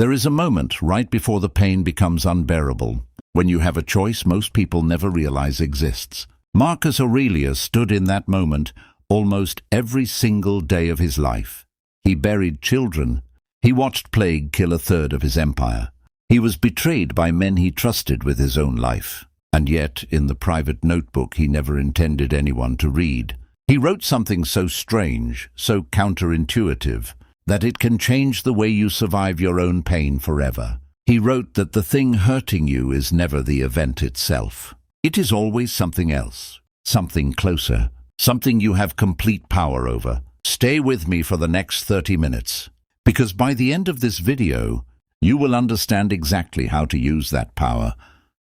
There is a moment right before the pain becomes unbearable, when you have a choice most people never realize exists. Marcus Aurelius stood in that moment almost every single day of his life. He buried children. He watched plague kill a third of his empire. He was betrayed by men he trusted with his own life. And yet, in the private notebook he never intended anyone to read, he wrote something so strange, so counterintuitive, that it can change the way you survive your own pain forever. He wrote that the thing hurting you is never the event itself. It is always something else, something closer, something you have complete power over. Stay with me for the next 30 minutes, because by the end of this video, you will understand exactly how to use that power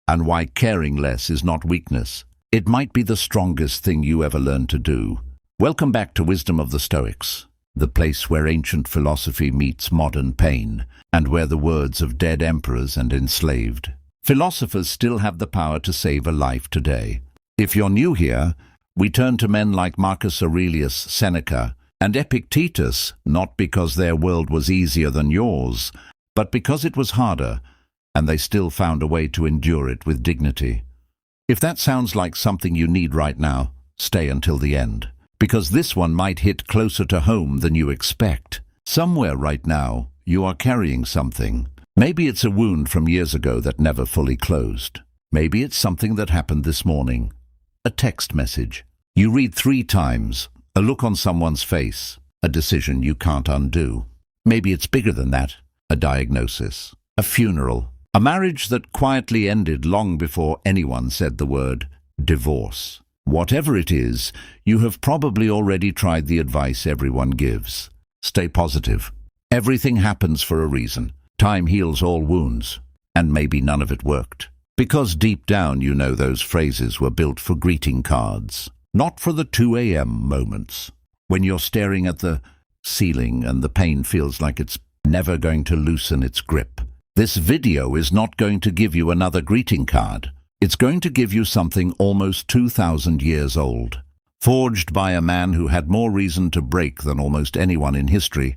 and why caring less is not weakness. It might be the strongest thing you ever learned to do. Welcome back to Wisdom of the Stoics, the place where ancient philosophy meets modern pain, and where the words of dead emperors and enslaved philosophers still have the power to save a life today. If you're new here, we turn to men like Marcus Aurelius, Seneca, and Epictetus, not because their world was easier than yours, but because it was harder, and they still found a way to endure it with dignity. If that sounds like something you need right now, stay until the end, because this one might hit closer to home than you expect. Somewhere right now, you are carrying something. Maybe it's a wound from years ago that never fully closed. Maybe it's something that happened this morning. A text message you read 3 times, a look on someone's face, a decision you can't undo. Maybe it's bigger than that, a diagnosis, a funeral, a marriage that quietly ended long before anyone said the word divorce. Whatever it is, you have probably already tried the advice everyone gives. Stay positive. Everything happens for a reason. Time heals all wounds. And maybe none of it worked. Because deep down you know those phrases were built for greeting cards, not for the 2 a.m. moments, when you're staring at the ceiling and the pain feels like it's never going to loosen its grip. This video is not going to give you another greeting card. It's going to give you something almost 2,000 years old, forged by a man who had more reason to break than almost anyone in history,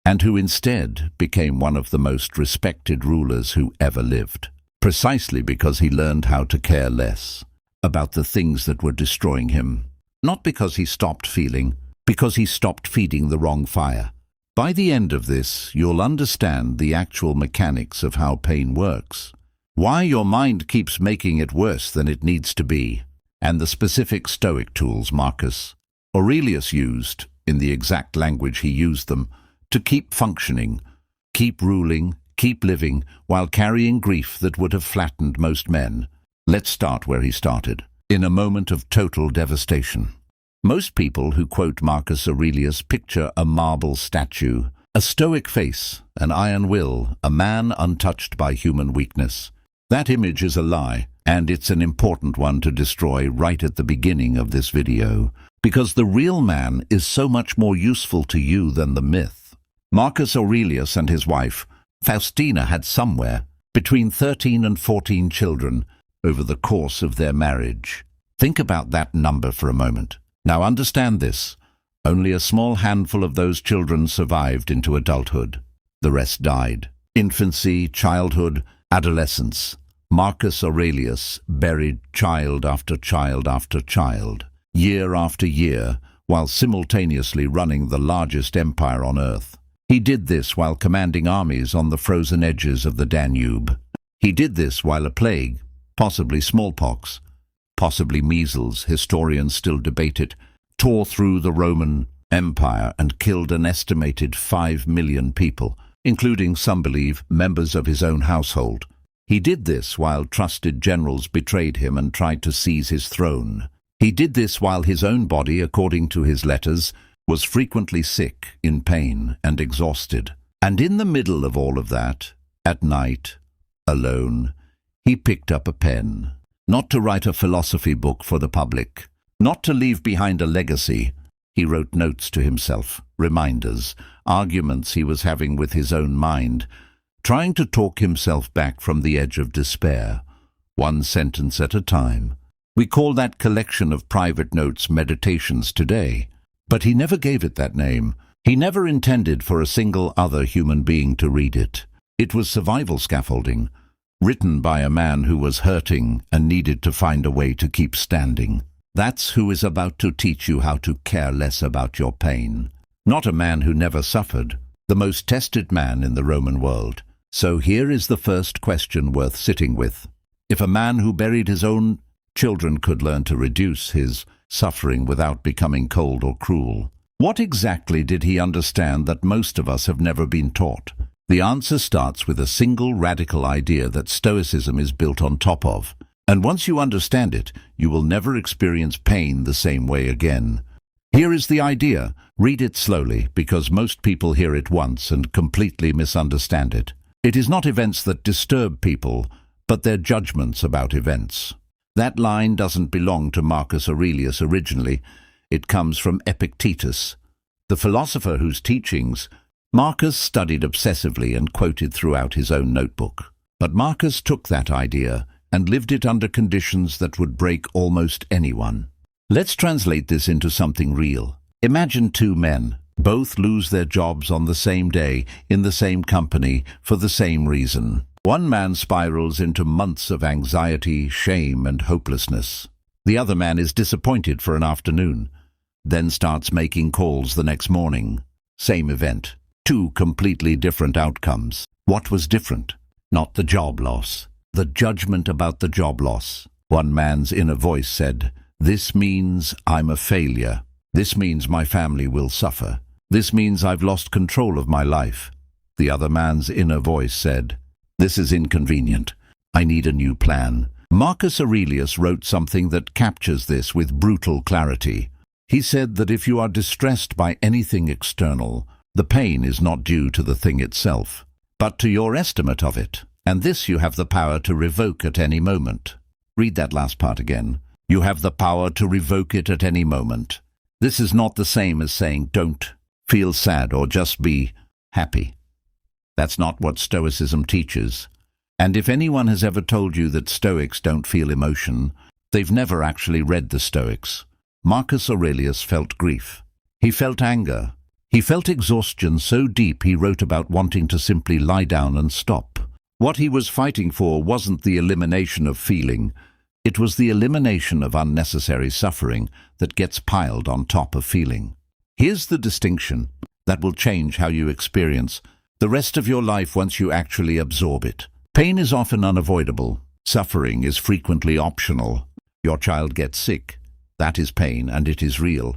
and who instead became one of the most respected rulers who ever lived, precisely because he learned how to care less about the things that were destroying him. Not because he stopped feeling, because he stopped feeding the wrong fire. By the end of this, you'll understand the actual mechanics of how pain works, why your mind keeps making it worse than it needs to be, and the specific Stoic tools Marcus Aurelius used, in the exact language he used them, to keep functioning, keep ruling, keep living, while carrying grief that would have flattened most men. Let's start where he started, in a moment of total devastation. Most people who quote Marcus Aurelius picture a marble statue, a stoic face, an iron will, a man untouched by human weakness. That image is a lie, and it's an important one to destroy right at the beginning of this video, because the real man is so much more useful to you than the myth. Marcus Aurelius and his wife, Faustina, had somewhere between 13 and 14 children over the course of their marriage. Think about that number for a moment. Now understand this. Only a small handful of those children survived into adulthood. The rest died. Infancy, childhood, adolescence. Marcus Aurelius buried child after child after child, year after year, while simultaneously running the largest empire on earth. He did this while commanding armies on the frozen edges of the Danube. He did this while a plague, possibly smallpox, possibly measles, historians still debate it, tore through the Roman Empire and killed an estimated 5 million people, including, some believe, members of his own household. He did this while trusted generals betrayed him and tried to seize his throne. He did this while his own body, according to his letters, was frequently sick, in pain, and exhausted. And in the middle of all of that, at night, alone, he picked up a pen, not to write a philosophy book for the public, not to leave behind a legacy. He wrote notes to himself, reminders, arguments he was having with his own mind, trying to talk himself back from the edge of despair, one sentence at a time. We call that collection of private notes meditations today. But he never gave it that name. He never intended for a single other human being to read it. It was survival scaffolding, written by a man who was hurting and needed to find a way to keep standing. That's who is about to teach you how to care less about your pain. Not a man who never suffered, the most tested man in the Roman world. So here is the first question worth sitting with. If a man who buried his own children could learn to reduce his suffering without becoming cold or cruel, what exactly did he understand that most of us have never been taught? The answer starts with a single radical idea that Stoicism is built on top of. And once you understand it, you will never experience pain the same way again. Here is the idea. Read it slowly, because most people hear it once and completely misunderstand it. It is not events that disturb people, but their judgments about events. That line doesn't belong to Marcus Aurelius originally. It comes from Epictetus, the philosopher whose teachings Marcus studied obsessively and quoted throughout his own notebook. But Marcus took that idea and lived it under conditions that would break almost anyone. Let's translate this into something real. Imagine two men. Both lose their jobs on the same day, in the same company, for the same reason. One man spirals into months of anxiety, shame, and hopelessness. The other man is disappointed for an afternoon, then starts making calls the next morning. Same event. Two completely different outcomes. What was different? Not the job loss. The judgment about the job loss. One man's inner voice said, "This means I'm a failure. This means my family will suffer. This means I've lost control of my life." The other man's inner voice said, "This is inconvenient. I need a new plan." Marcus Aurelius wrote something that captures this with brutal clarity. He said that if you are distressed by anything external, the pain is not due to the thing itself, but to your estimate of it. And this you have the power to revoke at any moment. Read that last part again. You have the power to revoke it at any moment. This is not the same as saying don't feel sad or just be happy. That's not what Stoicism teaches. And if anyone has ever told you that Stoics don't feel emotion, they've never actually read the Stoics. Marcus Aurelius felt grief. He felt anger. He felt exhaustion so deep he wrote about wanting to simply lie down and stop. What he was fighting for wasn't the elimination of feeling. It was the elimination of unnecessary suffering that gets piled on top of feeling. Here's the distinction that will change how you experience the rest of your life once you actually absorb it. Pain is often unavoidable. Suffering is frequently optional. Your child gets sick. That is pain, and it is real.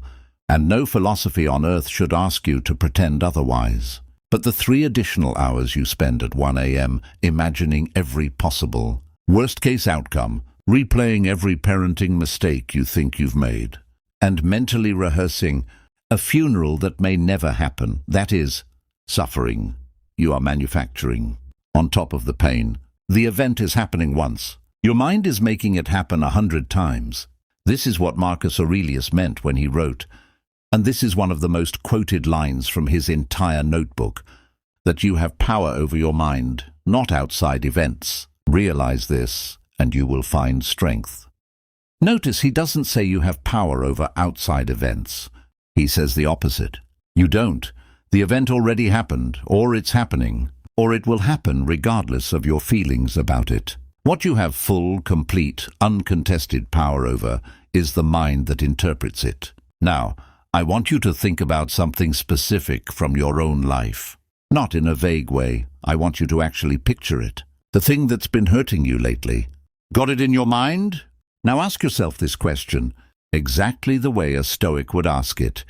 And no philosophy on earth should ask you to pretend otherwise. But the 3 additional hours you spend at 1 a.m. imagining every possible worst-case outcome, replaying every parenting mistake you think you've made, and mentally rehearsing a funeral that may never happen, that is, suffering, you are manufacturing. On top of the pain, the event is happening once. Your mind is making it happen 100 times. This is what Marcus Aurelius meant when he wrote, and this is one of the most quoted lines from his entire notebook, that you have power over your mind, not outside events. Realize this, and you will find strength. Notice he doesn't say you have power over outside events. He says the opposite. You don't. The event already happened, or it's happening, or it will happen regardless of your feelings about it. What you have full, complete, uncontested power over is the mind that interprets it. Now, I want you to think about something specific from your own life. Not in a vague way. I want you to actually picture it. The thing that's been hurting you lately. Got it in your mind? Now ask yourself this question, exactly the way a Stoic would ask it.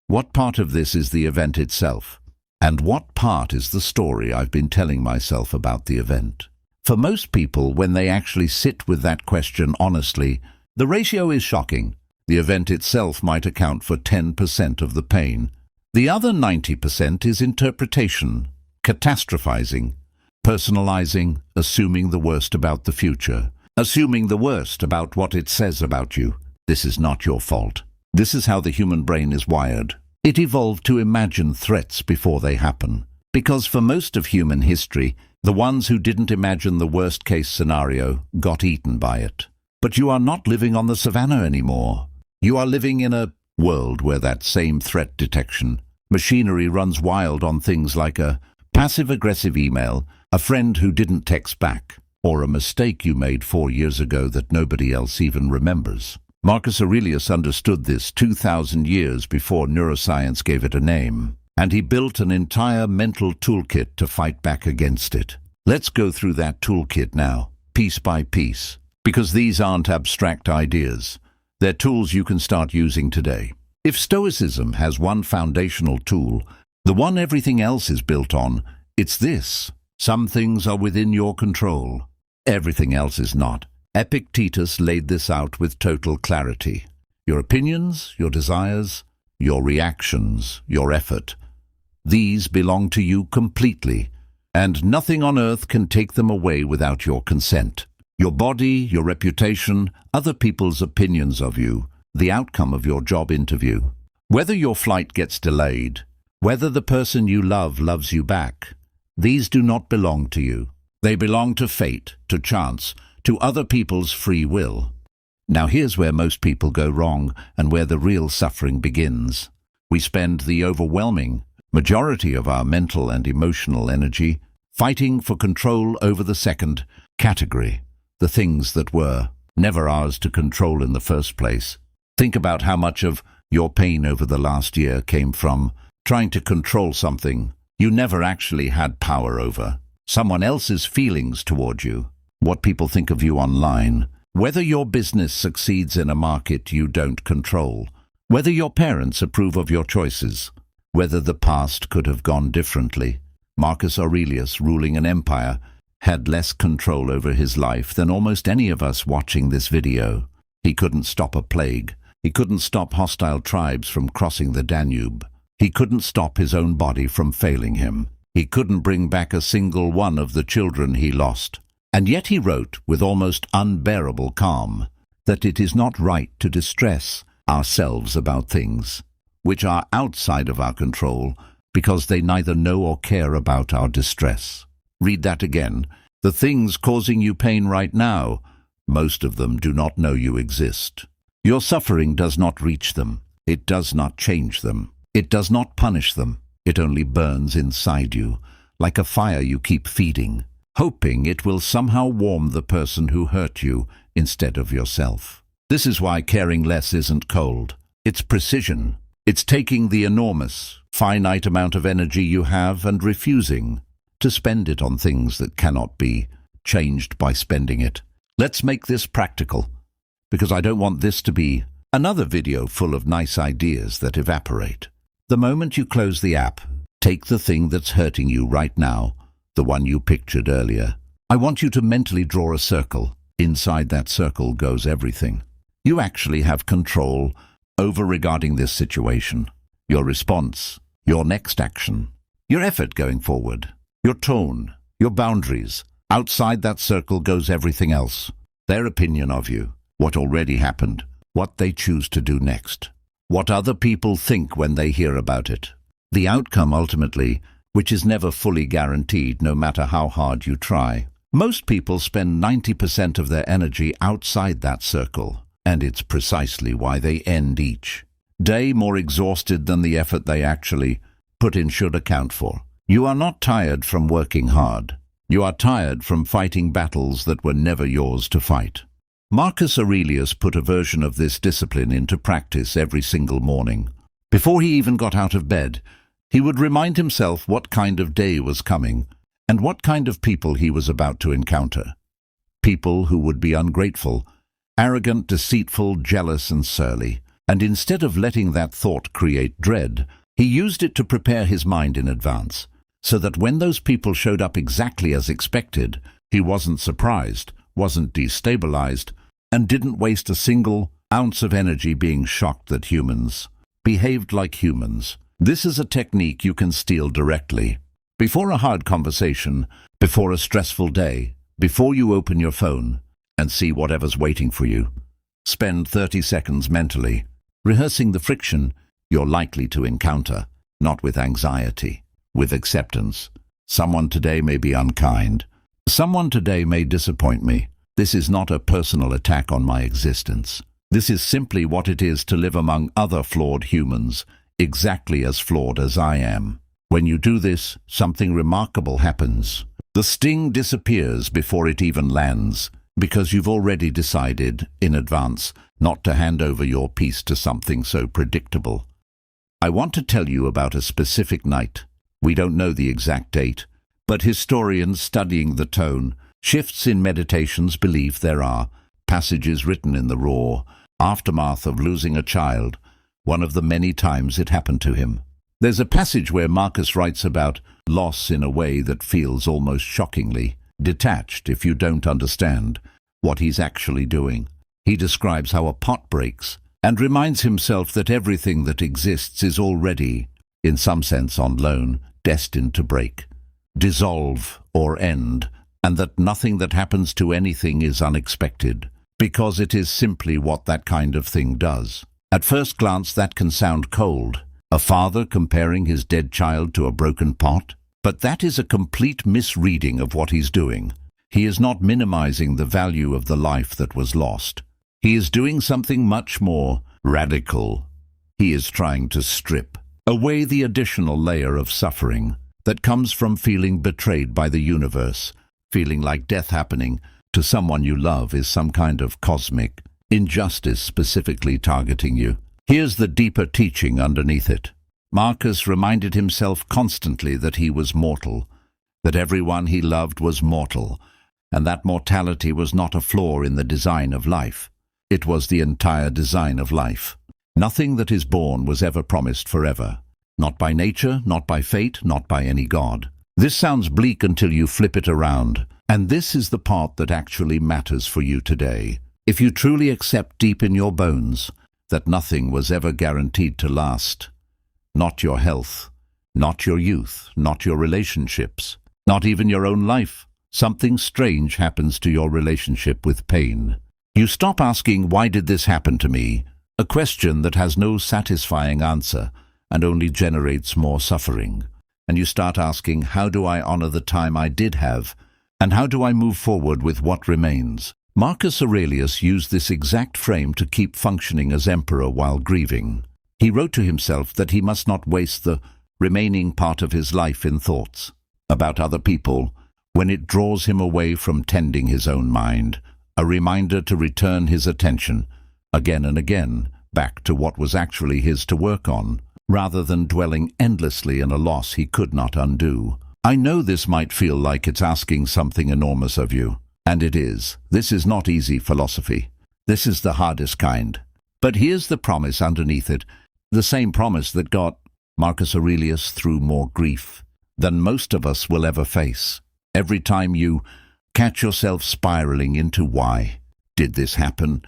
What part of this is the event itself? And what part is the story I've been telling myself about the event? For most people, when they actually sit with that question honestly, the ratio is shocking. The event itself might account for 10% of the pain. The other 90% is interpretation, catastrophizing, personalizing, assuming the worst about the future, assuming the worst about what it says about you. This is not your fault. This is how the human brain is wired. It evolved to imagine threats before they happen. Because for most of human history, the ones who didn't imagine the worst-case scenario got eaten by it. But you are not living on the savannah anymore. You are living in a world where that same threat detection machinery runs wild on things like a passive-aggressive email, a friend who didn't text back, or a mistake you made 4 years ago that nobody else even remembers. Marcus Aurelius understood this 2,000 years before neuroscience gave it a name, and he built an entire mental toolkit to fight back against it. Let's go through that toolkit now, piece by piece, because these aren't abstract ideas. They're tools you can start using today. If Stoicism has one foundational tool, the one everything else is built on, it's this. Some things are within your control. Everything else is not. Epictetus laid this out with total clarity. Your opinions, your desires, your reactions, your effort. These belong to you completely, and nothing on earth can take them away without your consent. Your body, your reputation, other people's opinions of you, the outcome of your job interview. Whether your flight gets delayed, whether the person you love loves you back, these do not belong to you. They belong to fate, to chance, to other people's free will. Now here's where most people go wrong and where the real suffering begins. We spend the overwhelming majority of our mental and emotional energy fighting for control over the second category, the things that were never ours to control in the first place. Think about how much of your pain over the last year came from trying to control something you never actually had power over. Someone else's feelings toward you, what people think of you online, whether your business succeeds in a market you don't control, whether your parents approve of your choices, whether the past could have gone differently. Marcus Aurelius, ruling an empire, had less control over his life than almost any of us watching this video. He couldn't stop a plague. He couldn't stop hostile tribes from crossing the Danube. He couldn't stop his own body from failing him. He couldn't bring back a single one of the children he lost. And yet he wrote, with almost unbearable calm, that it is not right to distress ourselves about things which are outside of our control, because they neither know or care about our distress. Read that again. The things causing you pain right now, most of them do not know you exist. Your suffering does not reach them. It does not change them. It does not punish them. It only burns inside you, like a fire you keep feeding, hoping it will somehow warm the person who hurt you instead of yourself. This is why caring less isn't cold. It's precision. It's taking the enormous, finite amount of energy you have and refusing to spend it on things that cannot be changed by spending it. Let's make this practical, because I don't want this to be another video full of nice ideas that evaporate. The moment you close the app, take the thing that's hurting you right now, the one you pictured earlier. I want you to mentally draw a circle. Inside that circle goes everything you actually have control over regarding this situation. Your response, your next action, your effort going forward, your tone, your boundaries. Outside that circle goes everything else. Their opinion of you, what already happened, what they choose to do next, what other people think when they hear about it. The outcome ultimately, which is never fully guaranteed no matter how hard you try. Most people spend 90% of their energy outside that circle, and it's precisely why they end each day more exhausted than the effort they actually put in should account for. You are not tired from working hard. You are tired from fighting battles that were never yours to fight. Marcus Aurelius put a version of this discipline into practice every single morning. Before he even got out of bed, he would remind himself what kind of day was coming and what kind of people he was about to encounter. People who would be ungrateful, arrogant, deceitful, jealous, and surly. And instead of letting that thought create dread, he used it to prepare his mind in advance, so that when those people showed up exactly as expected, he wasn't surprised, wasn't destabilized, and didn't waste a single ounce of energy being shocked that humans behaved like humans. This is a technique you can steal directly. Before a hard conversation, before a stressful day, before you open your phone and see whatever's waiting for you, spend 30 seconds mentally rehearsing the friction you're likely to encounter, not with anxiety, with acceptance. Someone today may be unkind. Someone today may disappoint me. This is not a personal attack on my existence. This is simply what it is to live among other flawed humans, exactly as flawed as I am. When you do this, something remarkable happens. The sting disappears before it even lands, because you've already decided, in advance, not to hand over your peace to something so predictable. I want to tell you about a specific night. We don't know the exact date, but historians studying the tone, shifts in meditations believe there are passages written in the raw aftermath of losing a child, one of the many times it happened to him. There's a passage where Marcus writes about loss in a way that feels almost shockingly detached if you don't understand what he's actually doing. He describes how a pot breaks and reminds himself that everything that exists is already, in some sense on loan, destined to break, dissolve or end, and that nothing that happens to anything is unexpected, because it is simply what that kind of thing does. At first glance that can sound cold, a father comparing his dead child to a broken pot, but that is a complete misreading of what he's doing. He is not minimizing the value of the life that was lost. He is doing something much more radical. He is trying to strip away the additional layer of suffering that comes from feeling betrayed by the universe, feeling like death happening to someone you love is some kind of cosmic injustice specifically targeting you. Here's the deeper teaching underneath it. Marcus reminded himself constantly that he was mortal, that everyone he loved was mortal, and that mortality was not a flaw in the design of life. It was the entire design of life. Nothing that is born was ever promised forever. Not by nature, not by fate, not by any god. This sounds bleak until you flip it around, and this is the part that actually matters for you today. If you truly accept deep in your bones that nothing was ever guaranteed to last, not your health, not your youth, not your relationships, not even your own life, something strange happens to your relationship with pain. You stop asking, "Why did this happen to me?" A question that has no satisfying answer and only generates more suffering. And you start asking, "How do I honor the time I did have? And how do I move forward with what remains?" Marcus Aurelius used this exact frame to keep functioning as emperor while grieving. He wrote to himself that he must not waste the remaining part of his life in thoughts about other people when it draws him away from tending his own mind, a reminder to return his attention, again and again, back to what was actually his to work on, rather than dwelling endlessly in a loss he could not undo. I know this might feel like it's asking something enormous of you. And it is. This is not easy philosophy. This is the hardest kind. But here's the promise underneath it, the same promise that got Marcus Aurelius through more grief than most of us will ever face. Every time you catch yourself spiraling into why did this happen?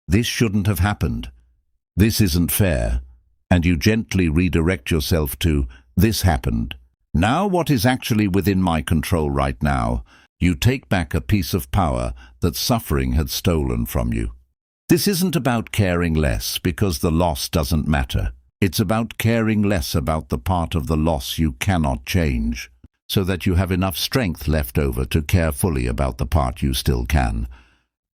This shouldn't have happened. This isn't fair. And you gently redirect yourself to this happened. Now what is actually within my control right now? You take back a piece of power that suffering had stolen from you. This isn't about caring less because the loss doesn't matter. It's about caring less about the part of the loss you cannot change, so that you have enough strength left over to care fully about the part you still can.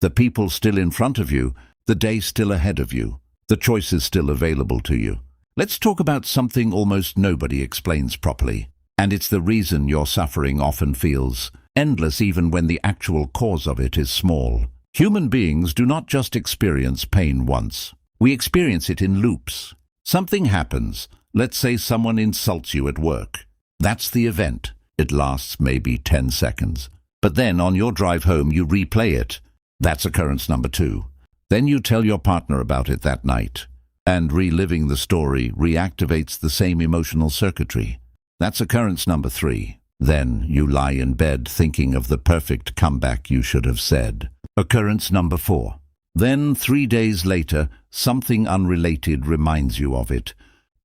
The people still in front of you, the day still ahead of you, the choices still available to you. Let's talk about something almost nobody explains properly, and it's the reason your suffering often feels endless even when the actual cause of it is small. Human beings do not just experience pain once. We experience it in loops. Something happens. Let's say someone insults you at work. That's the event. It lasts maybe 10 seconds. But then on your drive home you replay it. That's occurrence number 2. Then you tell your partner about it that night. And reliving the story reactivates the same emotional circuitry. That's occurrence number 3. Then you lie in bed thinking of the perfect comeback you should have said. Occurrence number 4. Then 3 days later, something unrelated reminds you of it,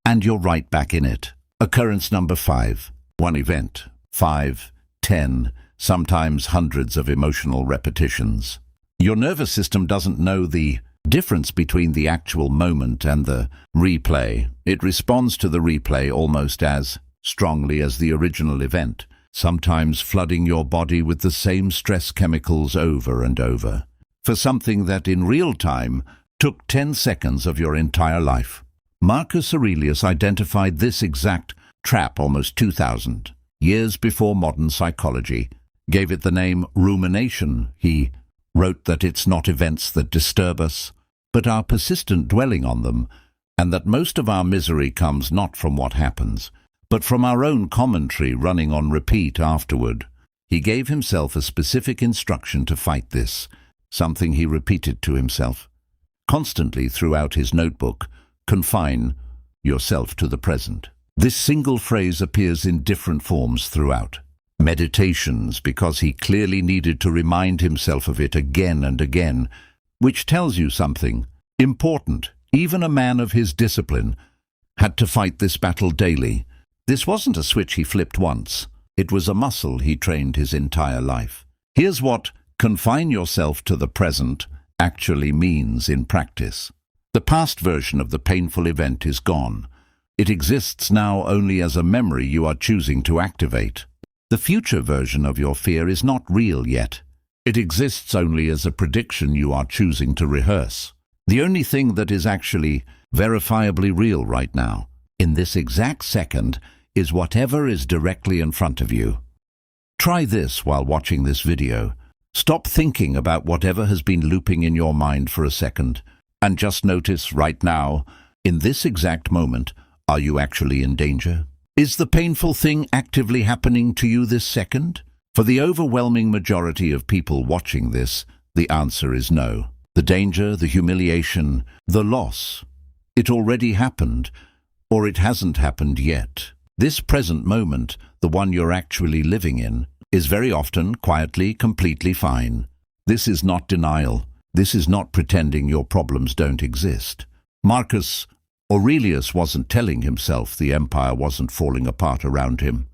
and you're right back in it. Occurrence number 5. One event. 5, 10, sometimes hundreds of emotional repetitions. Your nervous system doesn't know the difference between the actual moment and the replay. It responds to the replay almost as strongly as the original event, sometimes flooding your body with the same stress chemicals over and over, for something that in real time took 10 seconds of your entire life. Marcus Aurelius identified this exact trap almost 2,000 years before modern psychology gave it the name rumination. He wrote that it's not events that disturb us, but our persistent dwelling on them, and that most of our misery comes not from what happens, but from our own commentary running on repeat afterward. He gave himself a specific instruction to fight this, something he repeated to himself constantly throughout his notebook: confine yourself to the present. This single phrase appears in different forms throughout meditations, because he clearly needed to remind himself of it again and again, which tells you something important. Even a man of his discipline had to fight this battle daily. This wasn't a switch he flipped once. It was a muscle he trained his entire life. Here's what confine yourself to the present actually means in practice. The past version of the painful event is gone. It exists now only as a memory you are choosing to activate. The future version of your fear is not real yet. It exists only as a prediction you are choosing to rehearse. The only thing that is actually verifiably real right now, in this exact second, is whatever is directly in front of you. Try this while watching this video. Stop thinking about whatever has been looping in your mind for a second, and just notice right now, in this exact moment, are you actually in danger? Is the painful thing actively happening to you this second? For the overwhelming majority of people watching this, the answer is no. The danger, the humiliation, the loss, it already happened, or it hasn't happened yet. This present moment, the one you're actually living in, is very often quietly, completely fine. This is not denial. This is not pretending your problems don't exist. Marcus Aurelius wasn't telling himself the empire wasn't falling apart around him.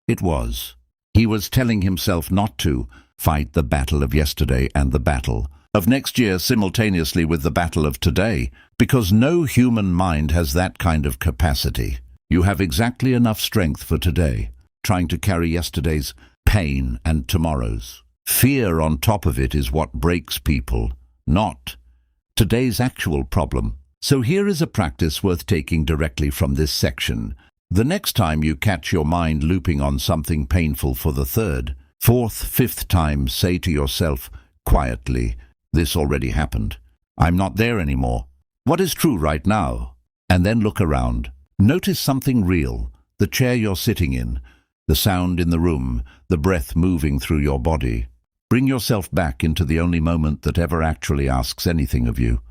It was. He was telling himself not to fight the battle of yesterday and the battle of next year simultaneously with the battle of today, because no human mind has that kind of capacity. You have exactly enough strength for today, trying to carry yesterday's pain and tomorrow's. Fear on top of it is what breaks people, not today's actual problem. So here is a practice worth taking directly from this section. The next time you catch your mind looping on something painful for the third, fourth, fifth time, say to yourself quietly, "This already happened. I'm not there anymore. What is true right now?" And then look around. Notice something real: the chair you're sitting in, the sound in the room, the breath moving through your body. Bring yourself back into the only moment that ever actually asks anything of you.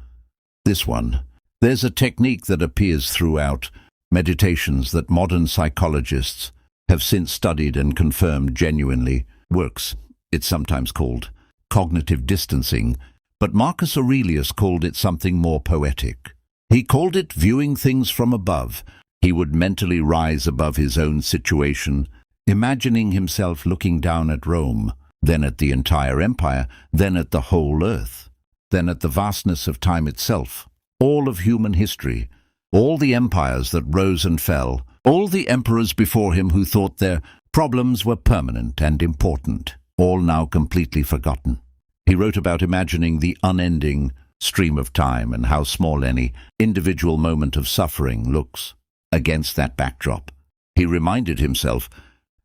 This one. There's a technique that appears throughout meditations that modern psychologists have since studied and confirmed genuinely works. It's sometimes called cognitive distancing, but Marcus Aurelius called it something more poetic. He called it viewing things from above. He would mentally rise above his own situation, imagining himself looking down at Rome, then at the entire empire, then at the whole earth, then at the vastness of time itself, all of human history, all the empires that rose and fell, all the emperors before him who thought their problems were permanent and important, all now completely forgotten. He wrote about imagining the unending stream of time and how small any individual moment of suffering looks against that backdrop. He reminded himself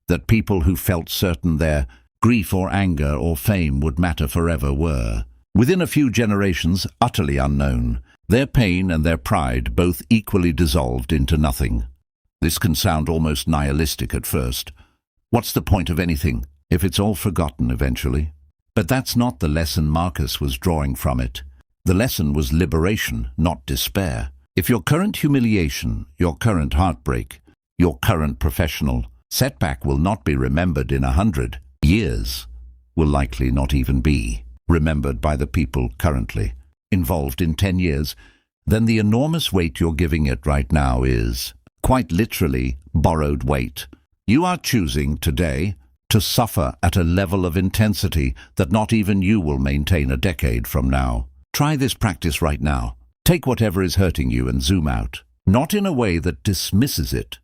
that people who felt certain their grief or anger or fame would matter forever were, within a few generations, utterly unknown. Their pain and their pride both equally dissolved into nothing. This can sound almost nihilistic at first. What's the point of anything if it's all forgotten eventually? But that's not the lesson Marcus was drawing from it. The lesson was liberation, not despair. If your current humiliation, your current heartbreak, your current professional setback will not be remembered in 100 years, will likely not even be remembered by the people currently involved in 10 years, then the enormous weight you're giving it right now is, quite literally, borrowed weight. You are choosing today to suffer at a level of intensity that not even you will maintain a decade from now. Try this practice right now. Take whatever is hurting you and zoom out, not in a way that dismisses it,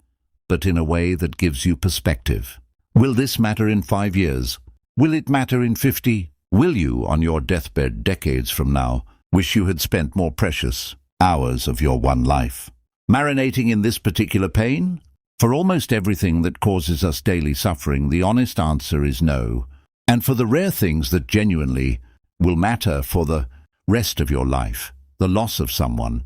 but in a way that gives you perspective. Will this matter in 5 years? Will it matter in 50? Will you, on your deathbed decades from now, wish you had spent more precious hours of your one life marinating in this particular pain? For almost everything that causes us daily suffering, the honest answer is no. and for the rare things that genuinely will matter for the rest of your life. The loss of someone,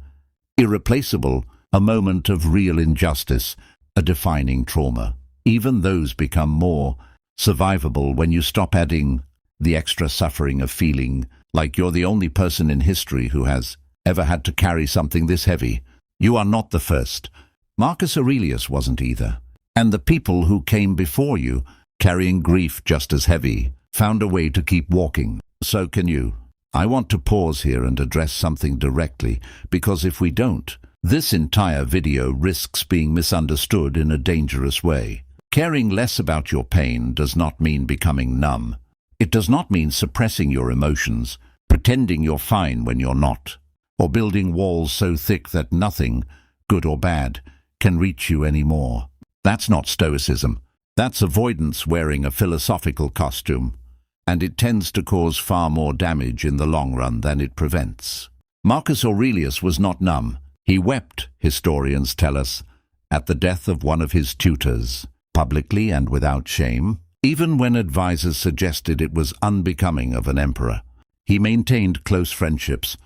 irreplaceable, a moment of real injustice, a defining trauma. Even those become more survivable when you stop adding the extra suffering of feeling like you're the only person in history who has ever had to carry something this heavy. You are not the first. Marcus Aurelius wasn't either. And the people who came before you, carrying grief just as heavy, found a way to keep walking. So can you. I want to pause here and address something directly, because if we don't, this entire video risks being misunderstood in a dangerous way. Caring less about your pain does not mean becoming numb. It does not mean suppressing your emotions, pretending you're fine when you're not, or building walls so thick that nothing, good or bad, can reach you anymore. That's not Stoicism. That's avoidance wearing a philosophical costume, and it tends to cause far more damage in the long run than it prevents. Marcus Aurelius was not numb. He wept, historians tell us, at the death of one of his tutors, publicly and without shame, even when advisors suggested it was unbecoming of an emperor. He maintained close friendships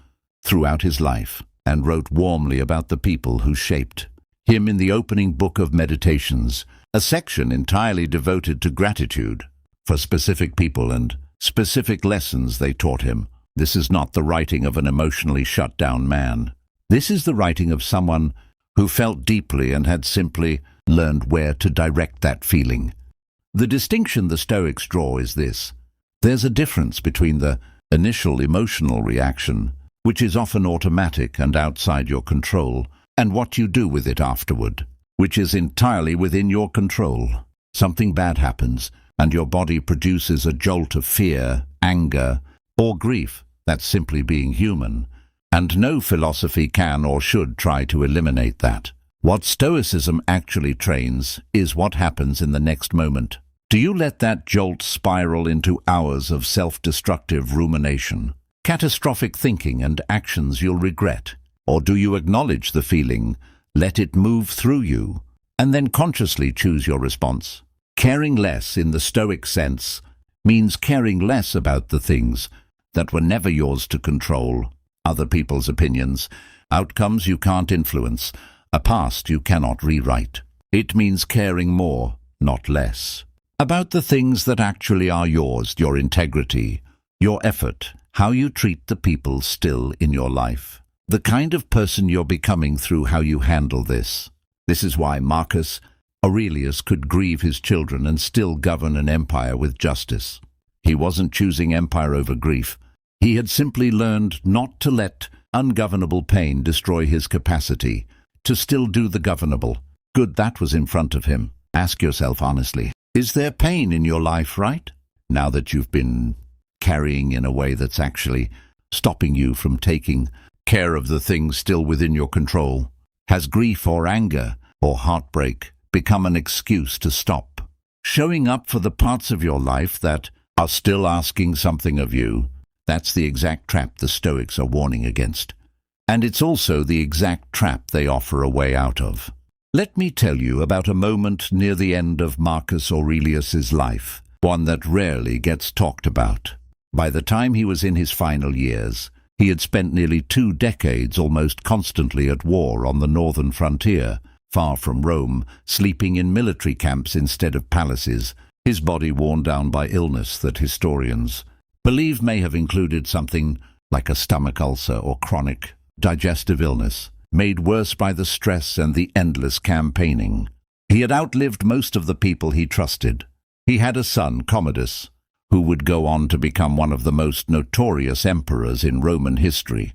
throughout his life and wrote warmly about the people who shaped him in the opening book of Meditations, a section entirely devoted to gratitude for specific people and specific lessons they taught him. This is not the writing of an emotionally shut down man. This is the writing of someone who felt deeply and had simply learned where to direct that feeling. The distinction the Stoics draw is this. There's a difference between the initial emotional reaction, which is often automatic and outside your control, and what you do with it afterward, which is entirely within your control. Something bad happens, and your body produces a jolt of fear, anger, or grief. That's simply being human, and no philosophy can or should try to eliminate that. What Stoicism actually trains is what happens in the next moment. Do you let that jolt spiral into hours of self-destructive rumination, catastrophic thinking and actions you'll regret? Or do you acknowledge the feeling, let it move through you, and then consciously choose your response? Caring less in the Stoic sense means caring less about the things that were never yours to control, other people's opinions, outcomes you can't influence, a past you cannot rewrite. It means caring more, not less, about the things that actually are yours, your integrity, your effort, how you treat the people still in your life, the kind of person you're becoming through how you handle this. This is why Marcus Aurelius could grieve his children and still govern an empire with justice. He wasn't choosing empire over grief. He had simply learned not to let ungovernable pain destroy his capacity to still do the governable good that was in front of him. Ask yourself honestly, is there pain in your life right now that you've been carrying in a way that's actually stopping you from taking care of the things still within your control? Has grief or anger or heartbreak become an excuse to stop showing up for the parts of your life that are still asking something of you? That's the exact trap the Stoics are warning against. And it's also the exact trap they offer a way out of. Let me tell you about a moment near the end of Marcus Aurelius's life, one that rarely gets talked about. By the time he was in his final years, he had spent nearly 2 decades almost constantly at war on the northern frontier, far from Rome, sleeping in military camps instead of palaces, his body worn down by illness that historians believe may have included something like a stomach ulcer or chronic digestive illness, made worse by the stress and the endless campaigning. He had outlived most of the people he trusted. He had a son, Commodus, who would go on to become one of the most notorious emperors in Roman history.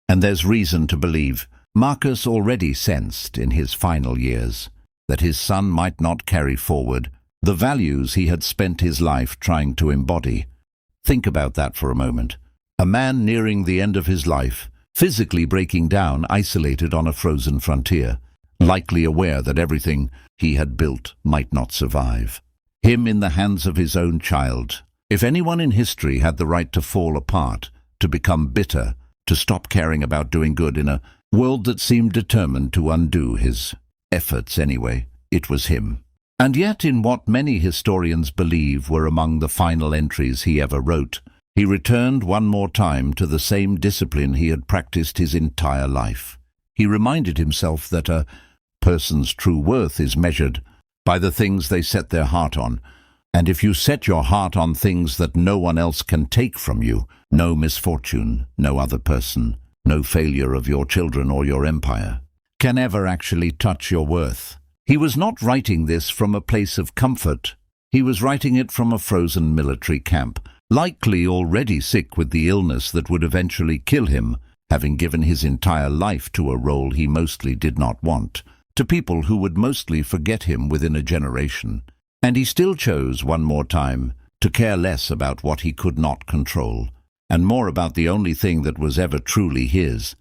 And there's reason to believe Marcus already sensed in his final years that his son might not carry forward the values he had spent his life trying to embody. Think about that for a moment. A man nearing the end of his life, physically breaking down, isolated on a frozen frontier, likely aware that everything he had built might not survive. Him in the hands of his own child. If anyone in history had the right to fall apart, to become bitter, to stop caring about doing good in a world that seemed determined to undo his efforts anyway, it was him. And yet, in what many historians believe were among the final entries he ever wrote, he returned one more time to the same discipline he had practiced his entire life. He reminded himself that a person's true worth is measured by the things they set their heart on, and if you set your heart on things that no one else can take from you, no misfortune, no other person, no failure of your children or your empire, can ever actually touch your worth. He was not writing this from a place of comfort. He was writing it from a frozen military camp, likely already sick with the illness that would eventually kill him, having given his entire life to a role he mostly did not want, to people who would mostly forget him within a generation. And he still chose, one more time, to care less about what he could not control, and more about the only thing that was ever truly his,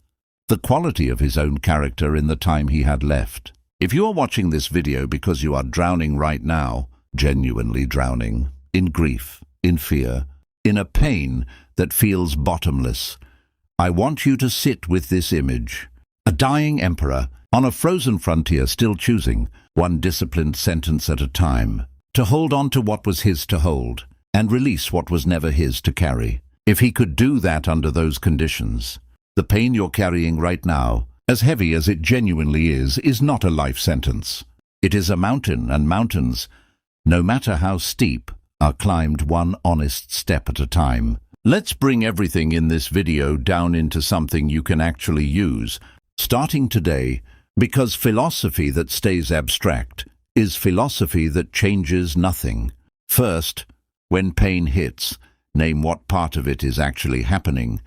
the quality of his own character in the time he had left. If you are watching this video because you are drowning right now, genuinely drowning, in grief, in fear, in a pain that feels bottomless, I want you to sit with this image. A dying emperor on a frozen frontier, still choosing, one disciplined sentence at a time, to hold on to what was his to hold, and release what was never his to carry. If he could do that under those conditions, the pain you're carrying right now, as heavy as it genuinely is not a life sentence. It is a mountain, and mountains, no matter how steep, are climbed one honest step at a time. Let's bring everything in this video down into something you can actually use, starting today, because philosophy that stays abstract is philosophy that changes nothing. First, when pain hits, name what part of it is actually happening,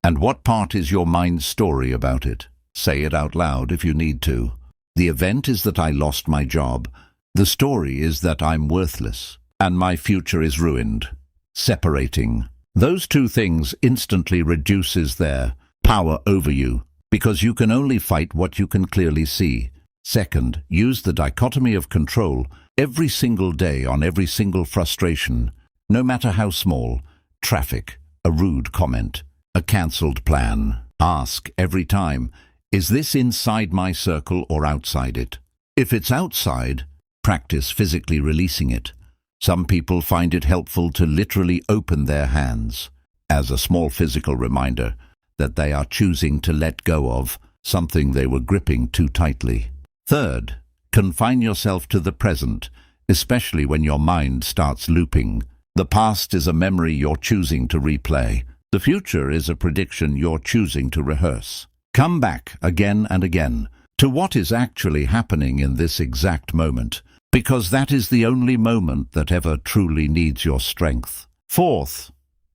and what part is your mind's story about it. Say it out loud if you need to. The event is that I lost my job. The story is that I'm worthless, and my future is ruined. Separating those two things instantly reduces their power over you, because you can only fight what you can clearly see. Second, use the dichotomy of control every single day on every single frustration, no matter how small. Traffic, a rude comment, a cancelled plan. Ask every time, is this inside my circle or outside it? If it's outside, practice physically releasing it. Some people find it helpful to literally open their hands, as a small physical reminder that they are choosing to let go of something they were gripping too tightly. Third, confine yourself to the present, especially when your mind starts looping. The past is a memory you're choosing to replay. The future is a prediction you're choosing to rehearse. Come back again and again to what is actually happening in this exact moment, because that is the only moment that ever truly needs your strength. Fourth,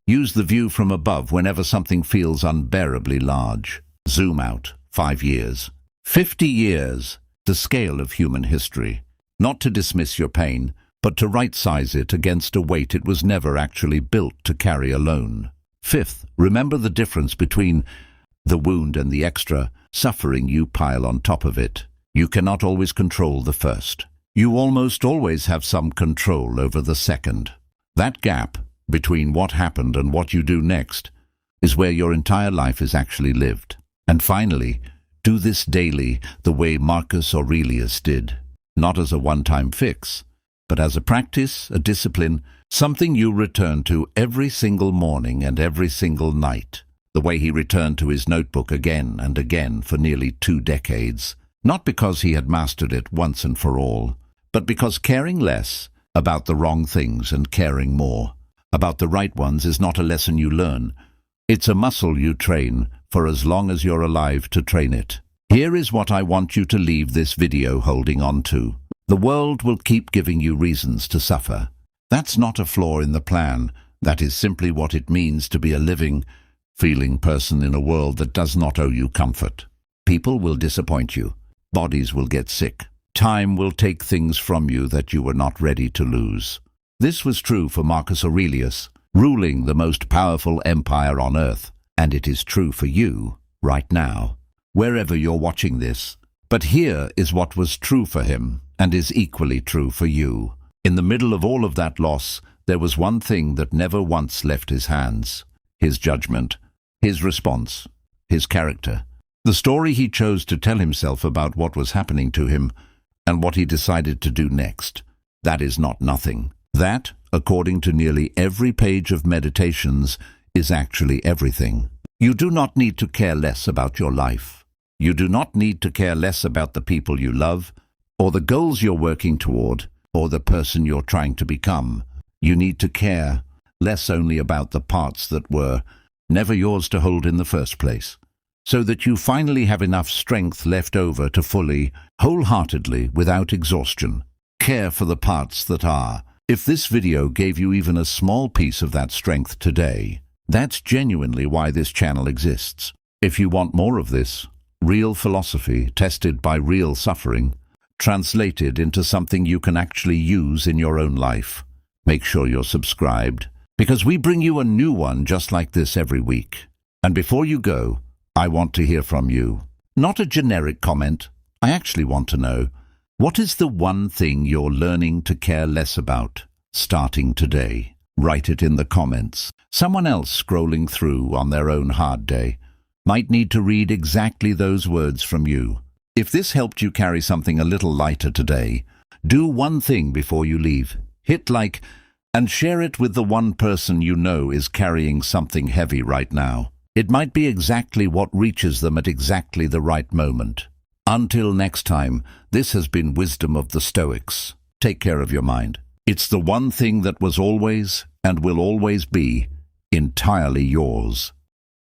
use the view from above whenever something feels unbearably large. Zoom out 5 years, 50 years, the scale of human history. Not to dismiss your pain, but to right-size it against a weight it was never actually built to carry alone. Fifth, remember the difference between the wound and the extra suffering you pile on top of it. You cannot always control the first. You almost always have some control over the second. That gap between what happened and what you do next is where your entire life is actually lived. And finally, do this daily the way Marcus Aurelius did, not as a one-time fix, but as a practice, a discipline, something you return to every single morning and every single night, the way he returned to his notebook again and again for nearly 2 decades, not because he had mastered it once and for all, but because caring less about the wrong things and caring more about the right ones is not a lesson you learn. It's a muscle you train for as long as you're alive to train it. Here is what I want you to leave this video holding on to. The world will keep giving you reasons to suffer. That's not a flaw in the plan. That is simply what it means to be a living, feeling person in a world that does not owe you comfort. People will disappoint you. Bodies will get sick. Time will take things from you that you were not ready to lose. This was true for Marcus Aurelius, ruling the most powerful empire on earth, and it is true for you right now, wherever you're watching this. But here is what was true for him, and is equally true for you. In the middle of all of that loss, there was one thing that never once left his hands: his judgment, his response, his character. The story he chose to tell himself about what was happening to him, and what he decided to do next. That is not nothing. That, according to nearly every page of Meditations, is actually everything. You do not need to care less about your life. You do not need to care less about the people you love, or the goals you're working toward, or the person you're trying to become. You need to care less only about the parts that were never yours to hold in the first place, so that you finally have enough strength left over to fully, wholeheartedly, without exhaustion, care for the parts that are. If this video gave you even a small piece of that strength today, that's genuinely why this channel exists. If you want more of this, real philosophy tested by real suffering, translated into something you can actually use in your own life, make sure you're subscribed, because we bring you a new one just like this every week. And before you go, I want to hear from you. Not a generic comment. I actually want to know, what is the one thing you're learning to care less about, starting today? Write it in the comments. Someone else scrolling through on their own hard day might need to read exactly those words from you. If this helped you carry something a little lighter today, do one thing before you leave. Hit like and share it with the one person you know is carrying something heavy right now. It might be exactly what reaches them at exactly the right moment. Until next time, this has been Wisdom of the Stoics. Take care of your mind. It's the one thing that was always and will always be entirely yours.